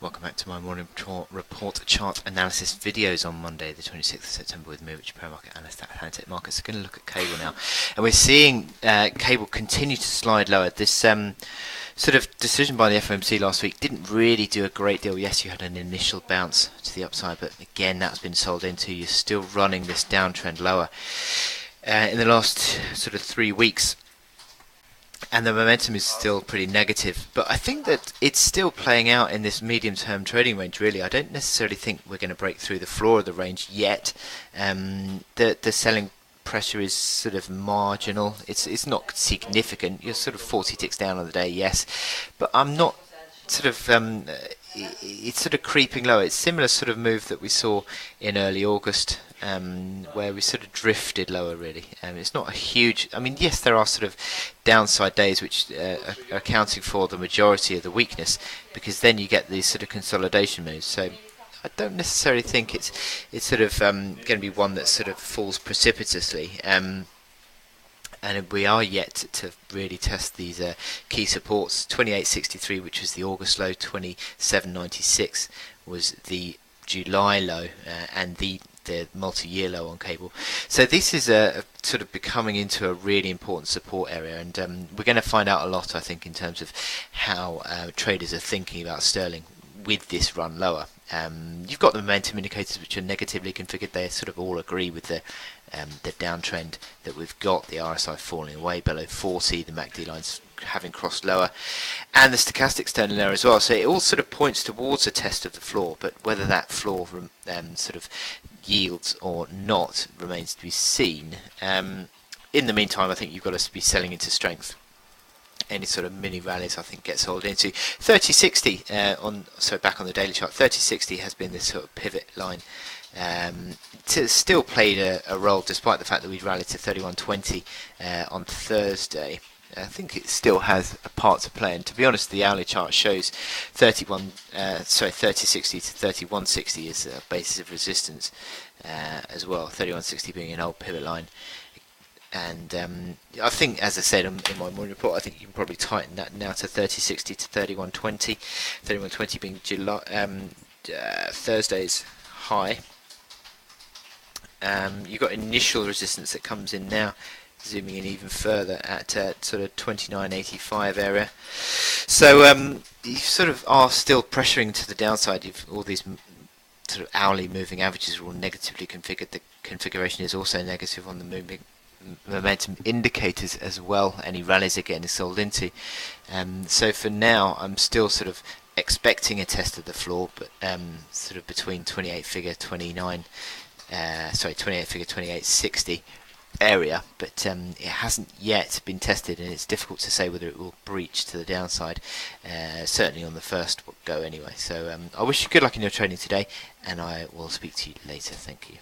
Welcome back to my morning report chart analysis videos on Monday the 26th of September with me, Richard Pro Market Analyst at Atlantic Markets. We're going to look at cable now, and we're seeing cable continue to slide lower. This sort of decision by the FOMC last week didn't really do a great deal. Yes, you had an initial bounce to the upside, but again that's been sold into. You're still running this downtrend lower in the last sort of 3 weeks. And the momentum is still pretty negative, but I think that it's still playing out in this medium-term trading range. Really, I don't necessarily think we're going to break through the floor of the range yet. The selling pressure is sort of marginal. It's not significant. You're sort of 40 ticks down on the day, yes, but I'm not sort of it's sort of creeping lower. It's similar sort of move that we saw in early August, where we sort of drifted lower. Really, it's not a huge. I mean, yes, there are sort of downside days which are accounting for the majority of the weakness, because then you get these sort of consolidation moves. So I don't necessarily think it's sort of going to be one that sort of falls precipitously. And we are yet to really test these key supports. 28.63, which was the August low, 27.96 was the July low, and the multi-year low on cable. So this is a sort of becoming into a really important support area, and we're going to find out a lot, I think, in terms of how traders are thinking about sterling with this run lower. You've got the momentum indicators which are negatively configured. They sort of all agree with the downtrend that we've got. The RSI falling away below 40, the MACD lines having crossed lower, and the stochastics turning there as well. So it all sort of points towards a test of the floor, but whether that floor sort of yields or not remains to be seen. In the meantime, I think you've got to be selling into strength. Any sort of mini rallies, I think, get sold into 3060 back on the daily chart. 3060 has been this sort of pivot line. It's still played a role despite the fact that we rallied to 3120 on Thursday. I think it still has a part to play, and to be honest, the hourly chart shows 3060 to 3160 is a basis of resistance as well. 3160 being an old pivot line. And I think, as I said in my morning report, I think you can probably tighten that now to 3060 to 3120. 3120 being Thursday's high. You've got initial resistance that comes in now, zooming in even further at sort of 29.85 area. So you sort of are still pressuring to the downside. You've all these sort of hourly moving averages are all negatively configured. The configuration is also negative on the moving momentum indicators as well. Any rallies again is sold into. So for now, I'm still sort of expecting a test of the floor, but sort of between 28 figure 2860 area, but it hasn't yet been tested, and it's difficult to say whether it will breach to the downside, certainly on the first go anyway. So I wish you good luck in your trading today, and I will speak to you later. Thank you.